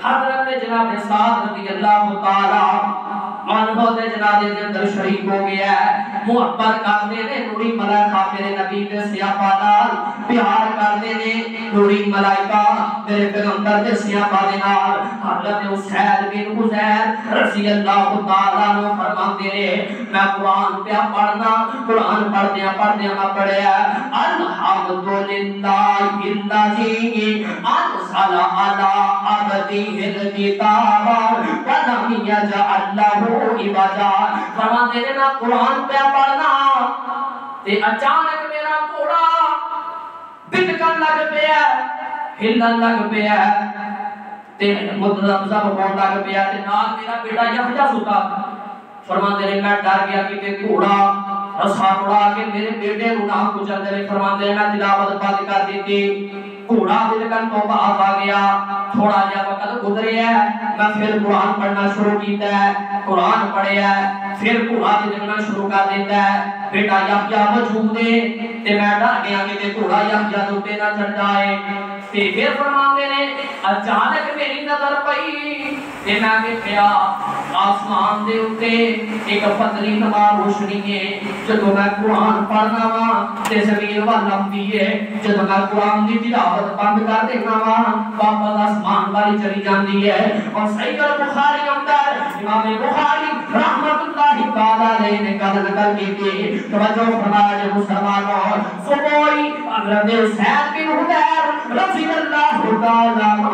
حضرت جناب سعد رضی اللہ تعالی عنہ دے جنازے دے اندر شریک ہو گیا ہے محبت کرتے نے نوری ملائکہ میرے نبی دے صحابہ نال پیار کرتے نے نوری ملائکہ میرے پیغمبر دے صحابہ نال حضرت اسید بن حضیر رضی اللہ تعالیٰ عنہ فرماتے ہیں میں قرآن پہ پڑھنا، قرآن پڑھدیا میں پڑھیا الحمدللہ الذی انزل علی عبدہ الکتاب ولم یجعل لہ عوجا۔ فرماتے ہیں میں قرآن پہ پڑھنا تے اچانک میرا گھوڑا بھٹکن لگ پیا، ہلن لگ پیا تے متذبذب ہون لگ پیا تے نال میرا بیٹا یحییٰ ستا۔ فرماتے ہیں میں ڈر گیا کہ گھوڑا رسا اڑا کے میرے بیٹے نوں نہ کچل دے۔ فرماتے ہیں میں تلاوت بند کر دیتی، گھوڑا بھٹکن تو باز آ گیا۔ تھوڑا جہا وقت گزریا میں پھر قرآن پڑھنا شروع کیتا ہے، قرآن پڑھیا پھر گھوڑا بھٹکنا شروع کر دیتا ہے۔ بیٹا یحییٰ موجود ہے تے میں ڈر گیا کہ گھوڑا یحییٰ دے اوپر نہ چڑھ جائے۔ پھر فرماتے ہیں اچانک میری نظر پئی تے میں ویکھیا آسمان دے اوپر ایک پتلی نما روشنی ہے۔ جدوں میں قرآن پڑھنا وا تے زمین ول لمبی ہے، جدوں میں قرآن دی تلاوت بند کر دینا وا واپس آسمان والی چلی جاندی ہے۔ اور صحیح البخاری اندر امام بخاری رحمت اللہ تعالی علیہ نے قال نقل کی تھی، توجہ فرمائے مسلمانوں، صبح حضرت اسید بن حضیر رضی اللہ تعالی عنہ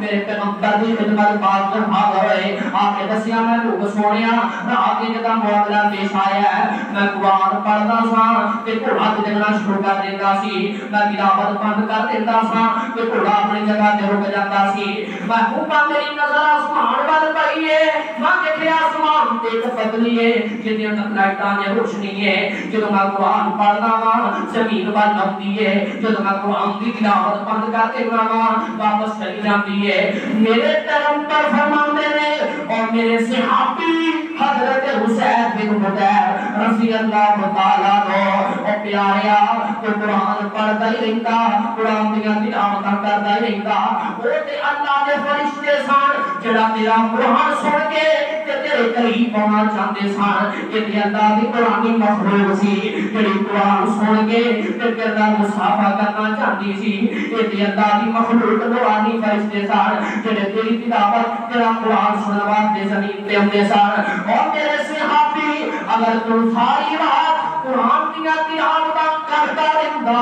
میرے پیغمبر دی خدمت پاک میں حاضر ہوئے۔ آپ نے دسیا میں لوگ سونیا رات کی جگہ معاملہ پیش آیا ہے، میں قرآن پڑھتا سا تے گھوڑا بھٹکنا شروع کر دیتا سی، میں تلاوت بند کر دیتا سا تے گھوڑا اپنی جگہ تے رک جاتا سی۔ میں اوپر میری نظر آسمان ول پئی ہے، میں دیکھیا آسمان تے ایک پتلی ہے جدی اندر لائٹاں دی روشنی ہے۔ جدوں میں قرآن پڑھدا وا زمین ول لمبی ہے، جدوں میں قرآن دی تلاوت بند کر دینا وا واپس چلی جاندی ہے۔ میرے پیغمبر فرماندے نے اور میرے صحابی حضرت حسین بن حضیر رضی اللہ تعالیٰ عنہ او پیاریا تو قرآن پڑھدا ہی رہندا، قرآن دی تلاوت کردا ہی رہندا۔ او تے اللہ دے فرشتے سن جڑا تیرا قرآن سن کے تے تیرے قریب آنا چاہندے سن۔ یہ اللہ دی قرآنی مخلوق سی جڑی قرآن سن کے تے تیرے نال مصافحہ کرنا چاہندی سی۔ یہ اللہ دی مخلوق نورانی فرشتے سن جڑے تیری تلاوت تیرا قرآن سنن واسطے زمین تے اوندے سن۔ اور میرے صحابی اگر تو ساری رات قرآن کی تلاوت کرتا رہندا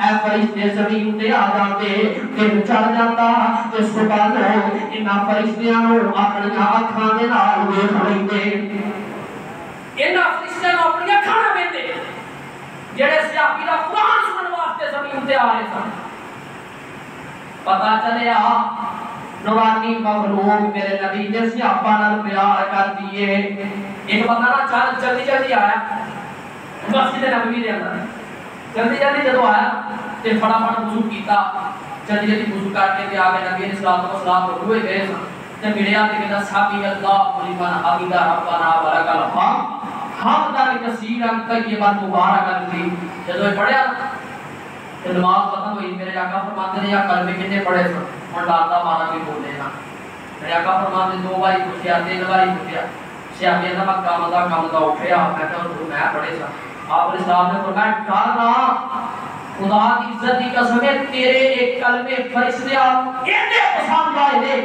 اے فرشتے زمین تے آ جاندے، دن چڑھ جاتا تے صبح لوگ انہاں فرشتیاں نوں اپنی اکھاں دے نال ویکھ لیندے، انہاں فرشتیاں نوں اپنی اکھاں نال ویکھدے جڑے صحابی دا قرآن سنن واسطے زمین تے آ رہے سن۔ پتہ چلیا نورانی مخلوق میرے نبی دے صحابہ نال پیار کردی ہے۔ ایک بندہ نا جلدی جلدی آیا مسجد نبوی دے اندر، جلدی جلدی جدوں آیا تے فٹافٹ وضو کیتا، جلدی جلدی وضو کر کے آ کے نبی علیہ الصلوۃ والسلام رکوع گئے تے ملیا تے کہندا صحابی اللہ لمن حمد ربنا ولک الحمد حمدا کثیرا طیبا مبارکا فی۔ جدوں پڑھیا تے نماز ختم ہوئی، میرے آقا فرماتے ہیں یا کلمے کتنے پڑھے سن، ہن ڈالتا مارا بھی بولے نا۔ میرے آقا فرماتے ہیں 2 بار پوچھیا 3 بار پوچھیا، صحابی نے میں کام دا اٹھیا، میں کہا میں پڑھے سن۔ آپ علیہ السلام نے فرمایا ڈالنا خدا کی عزت کی قسم ہے تیرے ایک کلمے فرشتے اتنے پسند آئے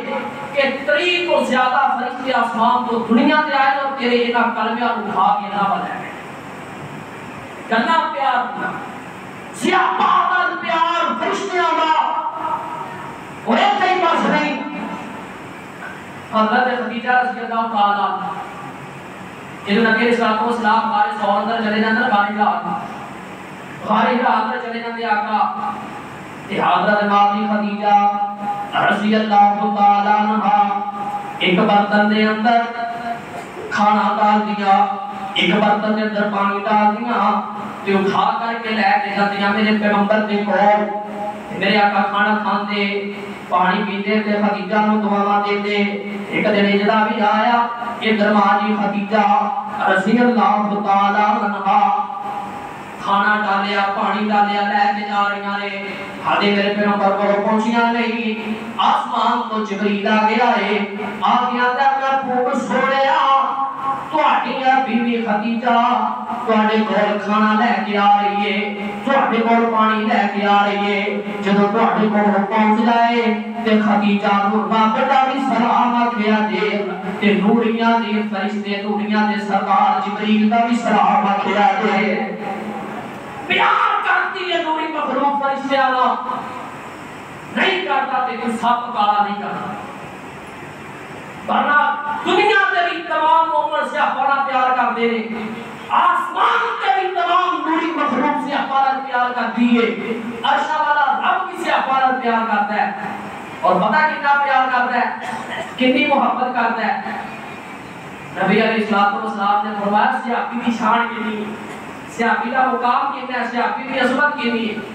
کہ 3 تو زیادہ فرشتے آسمان تو دنیا تے آئے اور تیرے انہاں کلمے اٹھا کے نہ بنائے کنا پیار ہونا صحابہ دا پیار فرشتیاں دا اور ایتھے ہی بس نہیں۔ حضرت خدیجہ رضی اللہ تعالیٰ عنہ جب نبی علیہ الصلوۃ والسلام غار ثور اندر چلے جاندے غار اندر چلے جاندے آقا تے حضرت ماں خدیجہ رضی اللہ تعالیٰ عنہا ایک برتن دے اندر کھانا ڈال دیا، ایک برتن دے اندر پانی ڈال دیا تے اٹھا کر کے لے کے جاندیاں میرے پیغمبر دے کول۔ میرے آقا کھانا کھاندے پانی پیندے تے خدیجہ نوں دعاواں دیندے۔ ایک دن اجلا بھی آیا ادھر ماں جی خدیجہ رضی اللہ تعالیٰ عنہا کھانا ڈالیا پانی ڈالیا لے کے جا رہی نے، ہادے میرے پیغمبر کو پہنچیاں نہیں، آسمان تو جبریل آ گیا ہے، آ گیا تے اپنا پھوک سوڑیا تواڈی بیوی خدیجہ تواڈے کول کھانا لے کے آ رہی ہے، تواڈے کول پانی لے کے آ رہی ہے۔ جدوں تواڈے کول پہنچ جائے تے خدیجہ نوں رب دا بھی سلام کہ نوریاں دے فرشتے نوریاں دے سردار جبریل دا بھی سلام آکھیا دے پیار کرتی ہے نوری مخلوق فرشتے آنا نہیں کرتا تے کوئی سب کالا نہیں کرتا ورنہ دنیا دے بھی تمام مومن سے اپنا پیار کر دے آسمان کے بھی تمام نوری مخلوق سے اپنا پیار کر دیئے عرش والا رب کی سے اپنا پیار کرتا ہے اور پتہ کتنا پیار کرتا ہے کتنی محبت کرتا ہے نبی علیہ السلام نے فرمایا صحابی کی شان کتنی صحابی کا مقام کتنا ہے صحابی کی عظمت کتنی ہے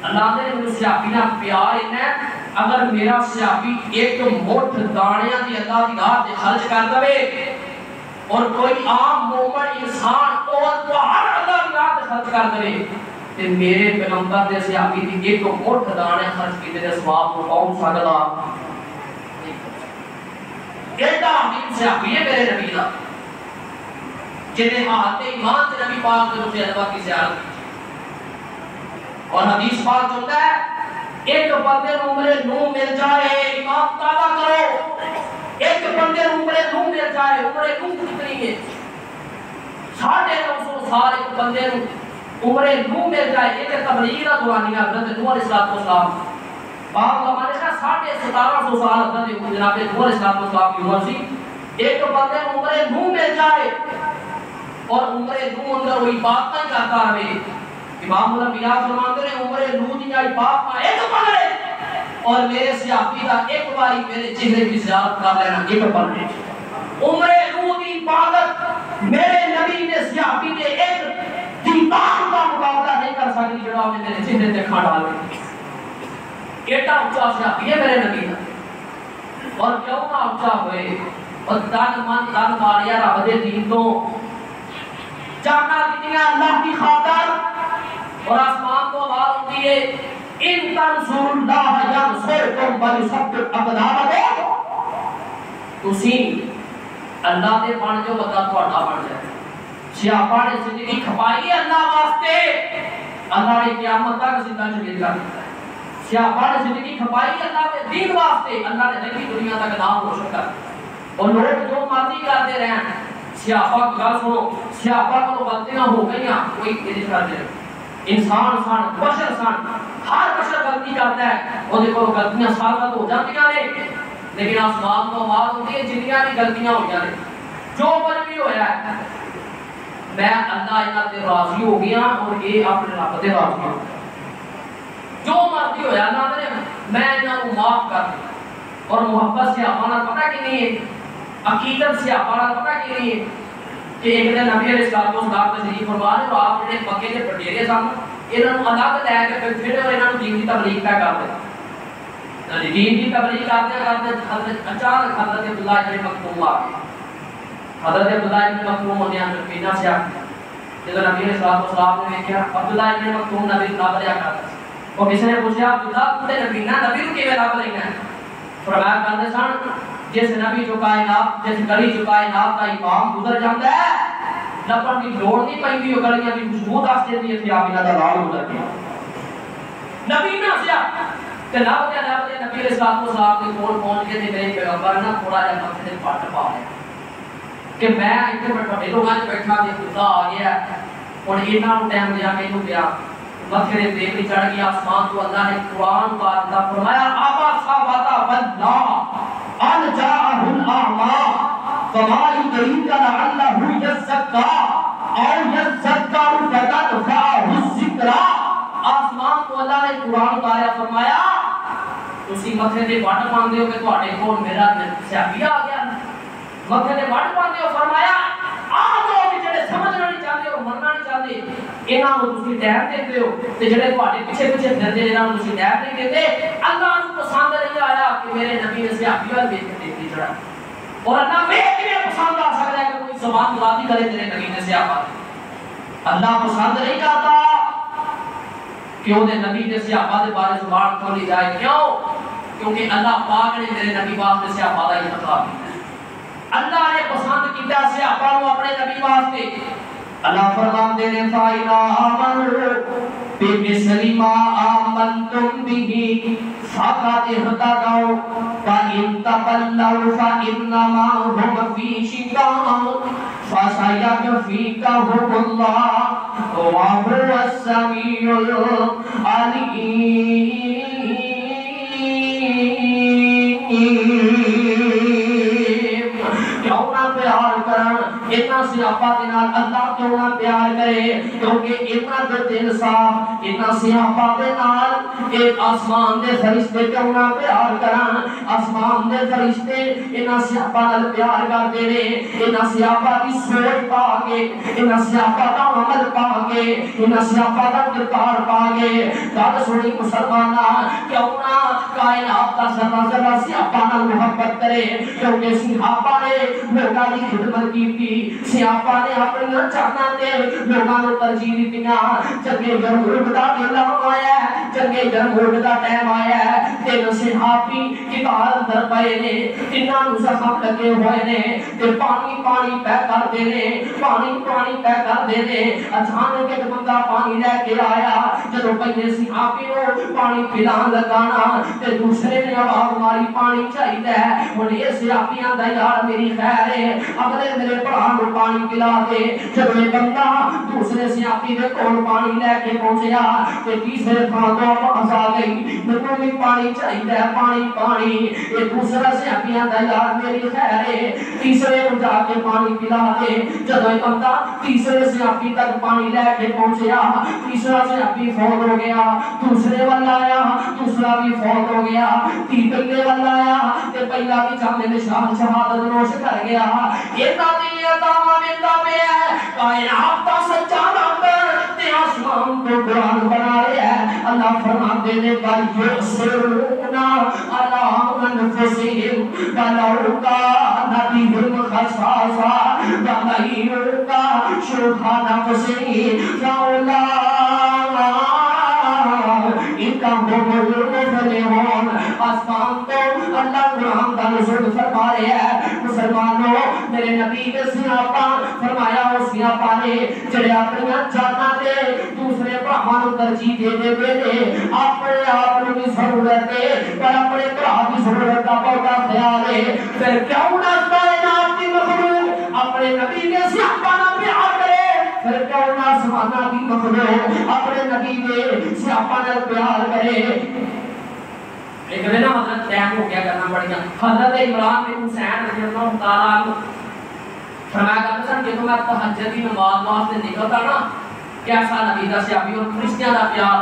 اللہ نے مجھے صحابی نہ پیار ہے اگر میرا صحابی ایک موٹھ دانیاں دی اللہ کی راہ تے خرچ کر دے اور کوئی عام مومن انسان اور تو ہر اللہ کی راہ تے خرچ کر دے تے میرے پیغمبر دے صحابی دی ایک موٹھ دانے خرچ کیتے دے ثواب کو پاؤں سکدا ایڈا عظیم صحابی ہے میرے نبی دا جنہیں حالت ایمان تے نبی پاک نے اسے ادب کی زیارت کی اور حدیث پاک چلتا ہے ایک بندے عمر نو مل جائے امام تابع کرو ایک بندے عمر نو مل جائے عمر نو کتنی ہے 950 سال ایک بندے عمر نو مل جائے ایک تبلیغ کا دورانیہ حضرت نوح علیہ السلام باپ زمانے کا 1750 سال حضرت جناب نوح علیہ السلام کی عمر سی ایک بندے عمر نو مل جائے اور عمر نو اندر وہی بات نہیں کرتا رہے امام الانبیاء فرماتے ہیں عمر نو دی آئی باپ کا ایک پڑھے اور میرے صحابی کا ایک باری میرے چہرے کی زیارت کر لینا ایک پڑھے عمر نو دی عبادت میرے نبی نے صحابی نے ایک دیدار کا مقابلہ نہیں کر سکتی جو آپ نے میرے چہرے دیکھا ڈالے ایٹا اچھا صحابی ہے میرے نبی کا اور کیوں نہ اچھا ہوئے اور دن من دن ماریا رب دے دین تو جانا کتنی اللہ کی خاطر اور آسمان کو آواز ہوتی ہے ان تنصر اللہ ینصرکم ویثبت اقدامکم تسی اللہ دے بن جو بندہ تہاڈا بن جائے صحابہ نے زندگی کھپائی اللہ واسطے اللہ نے قیامت تک زندہ جمیل کر دیتا ہے صحابہ نے زندگی کھپائی اللہ کے دین واسطے اللہ نے نبی دنیا تک نام روشن کر اور لوگ جو مرضی کرتے رہن صحابہ کی گل سنو صحابہ کو غلطیاں ہو گئیاں کوئی اجازت کر دے انسان بشر ہر بشر غلطی کرتا ہے وہ دیکھو غلطیاں سازت ہو جاتی ہیں لیکن آسمان کو آواز ہوتی ہے جنیاں بھی غلطیاں ہوئی ہیں جو کچھ بھی ہویا ہے میں اللہ انہاں تے راضی ہو گیا اور یہ اپنے رب تے راضی ہو جو مرضی ہویا اللہ نے میں انہاں کو معاف کر دیا اور محبت سے ہمارا پتہ کی نہیں ہے عقیدت سے ہمارا پتہ کی نہیں ہے کہ ایک دن نبی علیہ السلام تشریف فرما رہے اور آپ نے مکے کے پٹیرے سن انہوں الگ لے کے پھر اور انہوں دین کی تبلیغ پہ کر دیا دین کی تبلیغ کرتے حضرت اچانک حضرت عبداللہ ابن مکتوم آ گئے حضرت عبداللہ ابن مکتوم ہونے اندر پینا سے آ گیا جب نبی علیہ السلام نے دیکھا عبداللہ ابن مکتوم نبی ناب لیا کرتا اور کسی نے پوچھا عبداللہ تو تے نبی نبی کی میں ناب لینا ہے فرمایا کرتے سن جس نبی جو کائنات جس گلی جو کائنات کا امام گزر جاتا ہے لپن کی لوڑ نہیں پہنگی وہ گلیاں بھی خوشبو داستے دیئے تھے آپ انہاں دا لال گزر گیا نبی نہ سیا کہ نبی علیہ السلام کے کول پہنچ گئے تھے میرے پیغمبر نے تھوڑا جا مقصد پٹ پا ہے کہ میں اتنے بڑے لوگوں نے بیٹھا دے خدا آ گیا اور انہاں نوں ٹائم دیا میں نوں گیا متھے دے دیکھ چڑھ گیا آسمان تو اللہ نے قرآن پاک دا فرمایا آبا صحابہ واللہ ان جاءہ الاعمى فما يدريك لعله يزكى او يذكر فتنفعه الذكرى آسمان تو اللہ نے قرآن اتاریا فرمایا تسی متھے تے وٹ پاندے ہو کہ تواڈے کول میرا صحابی آ گیا متھے تے وٹ پاندے ہو فرمایا آ لوگ جڑے سمجھنا نہیں چاہتے اور مننا نہیں چاہتے انہاں نوں تسی ٹائم دیندے ہو تے جڑے تواڈے پیچھے پیچھے پھردے انہاں نوں تسی ٹائم نہیں دیندے اللہ نوں پسند نہیں آیا کہ میرے نبی نے صحابی وال دیکھ کے دیکھی چڑھا اور اللہ میں کیویں پسند آ سکتا ہے کہ کوئی زبان غلطی کرے تیرے نبی نے صحابہ اللہ پسند نہیں کرتا کہ وہ نبی دے صحابہ دے بارے زبان کھولی جائے کیوں کیونکہ اللہ پاک نے میرے نبی واسطے صحابہ دا انتخاب کیا اللہ نے پسند کیتا صحابہ کو اپنے نبی واسطے اللہ فرماندے نے فائنا آمنوا بمثل ما آمنتم به فقط اهتدوا وإن تولوا فإنما هم في شقاق فسيكفيكهم الله وهو السميع العليم. کیوں نہ پیار کرن اتنا سیاپا دے نال اللہ کیوں نہ پیار کرے کیونکہ اتنا دل صاف اتنا سیاپا دے نال ایک آسمان دے فرشتے کیوں نہ پیار کرن آسمان دے فرشتے اتنا سیاپا نال پیار کرتے نے اتنا سیاپا دی سوچ پا کے اتنا سیاپا دا عمل پا کے اتنا سیاپا دا کردار پا کے گل سنی مسلماناں کیوں نہ کائنات دا ذرہ ذرہ سیاپا نال محبت کرے کیونکہ سیاپا نے لوگاں دی خدمت کیتی سیاپا نے اپنی جاناں تے لوگاں نوں ترجیح دتیاں چنگے جمہور دا ویلا آیا ہے چنگے جمہور دا ٹائم آیا ہے تے صحابی کتاب اندر پئے نے انہاں نوں زخم لگے ہوئے نے تے پانی پانی پہ کر دے نے پانی پانی پہ کر دے نے اچانک ایک بندہ پانی لے کے آیا جدوں پہلے صحابی نوں پانی پلان لگانا تے دوسرے نے آواز ماری پانی چاہیے ہن یہ صحابیاں دا یار میری خیر ہے اگلے میرے بھرا نوں پانی پلا دے جب یہ بندہ دوسرے صحابی دے کول پانی لے کے پہنچیا تے تیسرے تھان تو آواز آ گئی مینوں بھی پانی چاہیے پانی پانی یہ دوسرا صحابیاں دا یار میری خیر ہے تیسرے نوں جا کے پانی پلا دے جب یہ بندہ تیسرے صحابی تک پانی لے کے پہنچیا تیسرا صحابی فوت ہو گیا دوسرے والا آیا دوسرا بھی فوت ہو گیا تیسرے والا آیا تے پہلا بھی جامے میں شہادت نوش کر گیا ایتا دی عطا ملتا پیا ہے کائنات دا سچا رب تے آسمان کو قرآن بنا رہا ہے اللہ فرماتے نے یُؤْثِرُونَ عَلَىٰ أَنفُسِهِمْ وَلَوْ كَانَ بِهِمْ خَصَاصَةٌ وَمَن يُوقَ شُحَّ نَفْسِهِ فَأُولَٰئِكَ هُمُ الْمُفْلِحُونَ. آسمان تو اللہ قرآن کا نزول فرما رہے ہیں مسلمانوں میرے نبی کے سیاپا فرمایا وہ سیاپا نے جڑے اپنی جانا دے دوسرے بھراواں نوں ترجیح دے دے نے اپنے آپ نوں بھی ضرورت ہے پر اپنے بھرا دی ضرورت دا بہت خیال ہے پھر کیوں نہ کائنات دی مخلوق اپنے نبی کے سیاپا نال پیار کرے پھر کیوں نہ زمانہ دی مخلوق اپنے نبی کے سیاپا نال پیار کرے. ایک دن حضرت ٹائم ہو گیا کرنا پڑ گیا حضرت عمران بن حسین رضی اللہ تعالیٰ عنہ فرمایا کرتے سن جب میں تہجد کی نماز واسطے نکلتا نا کیسا نبی دا صحابی اور فرشتیاں دا پیار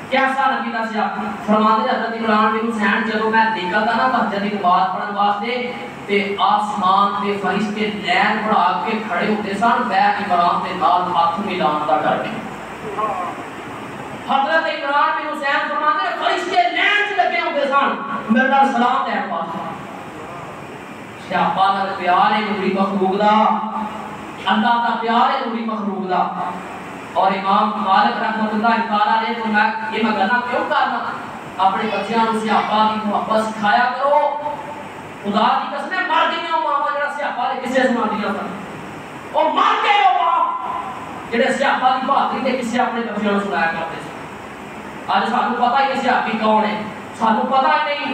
کیسا نبی دا صحابی فرماتے حضرت عمران بن حسین جب میں نکلتا نا تہجد کی نماز پڑھن واسطے تے آسمان دے فرشتے لین بڑھا کے کھڑے ہوتے سن میں عمران دے نال ہاتھ ملان دا کر کے حضرت عمران بن حسین فرماتے ہیں فرشتے لین چ لگے ہوتے سن میرے نال سلام دین واسطے صحابہ نال پیار ہے نوری مخلوق دا اللہ دا پیار ہے نوری مخلوق دا. اور امام مالک رحمۃ اللہ تعالی علیہ فرمایا یہ میں گلا کیوں کرنا اپنے بچیاں نوں صحابہ دی محبت سکھایا کرو خدا دی قسم مر گئے ہو ماما جڑا صحابہ دے کسے سنا دیا سن او مر گئے ہو باپ جڑے صحابہ دی بہادری تے کسے اپنے بچیاں نوں سنایا کرتے سن. آج سانو پتہ ہی نہیں صحابی کون ہے سانو پتہ ہی نہیں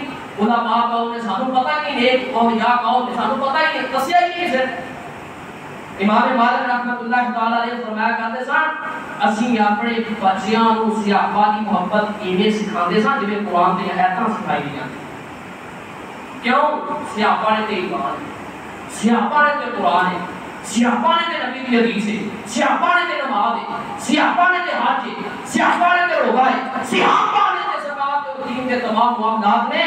علماء کون ہے سانو پتہ ہی نہیں نیک اولیاء کون ہے سانو پتہ ہی نہیں دسیا ہی نہیں کسے. امام مالک رحمۃ اللہ تعالی علیہ فرمایا کرتے سن اسی اپنے بچیاں نوں صحابہ دی محبت ایویں سکھاندے سن جویں قرآن دی آیاتاں سکھائی جاندی. کیوں صحابہ نے تے ایمان صحابہ نے تے قرآن ہے صحابہ نے تے نبی دی حدیث ہے صحابہ نے تے نماز ہے صحابہ نے تے حج ہے صحابہ نے تے روزہ ہے صحابہ نے تے زکات اور دین کے تمام معاملات نے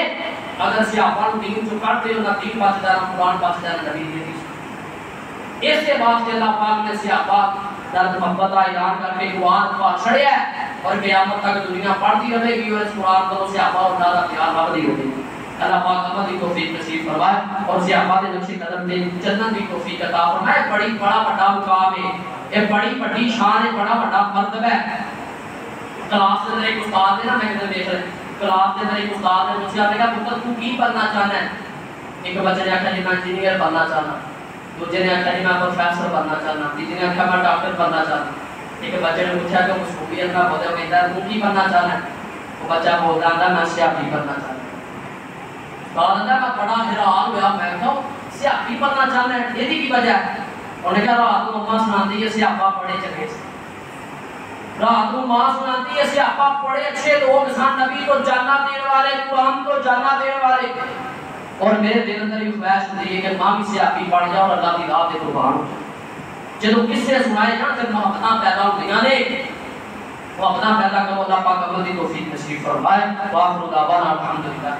اگر صحابہ نوں دین چ کرتے ہو نہ دین بچدا نہ قرآن بچدا نہ نبی دی حدیث. اس کے واسطے اللہ پاک نے صحابہ درد محبت کا اعلان کر کے قرآن پاک چھڑیا ہے اور قیامت تک دنیا پڑھتی رہے گی اور اس قرآن کو صحابہ اور زیادہ پیار ابدی ہوگی. اللہ پاک عمل کی توفیق نصیب فرمائے اور صحابہ دے نقش قدم دے چلن کی توفیق عطا فرمائے. بڑی بڑا بڑا مقام ہے یہ بڑی بڑی شان ہے بڑا بڑا مرتبہ ہے. کلاس کے اندر ایک استاد ہے نا میں کدھر دیکھ رہا کلاس کے اندر ایک استاد نے مجھ سے آنے کہا پتر تو کی بننا چاہنا ہے. ایک بچے نے آخیا جی میں انجینئر بننا چاہنا دوسرے نے آخیا جی میں پروفیسر بننا چاہنا تیسرے نے آخیا میں ڈاکٹر بننا چاہنا. ایک بچے نے پوچھا کہ مسئولیت کا بہت کہتا ہے تو کی بننا چاہنا ہے وہ بچہ بولتا ہے میں سیاحی بننا چاہتا ہوں. میں بڑا حیران ہوا, میں کہا سیاحی بننا چاہنا ہے, یہ کی وجہ ہے؟ انہوں نے کہا رات کو ماں سناتی ہے سیاپا بڑے چنگے سے, رات کو ماں سناتی ہے سیاپا بڑے اچھے لوگ سن, نبی کو جانا دینے والے, قرآن کو جانا دینے والے. اور میرے دل اندر یہ خواہش ہوتی ہے کہ ماں بھی سیاحی پڑھ جاؤ اور اللہ کی راہ دے قربان ہو جائے. جب کس سے سنائے جان پھر محبتاں پیدا ہوتیاں نے, محبتاں پیدا کرو. اللہ پاک عمل دی توفیق نصیب فرمائے. وآخر دعوانا الحمدللہ.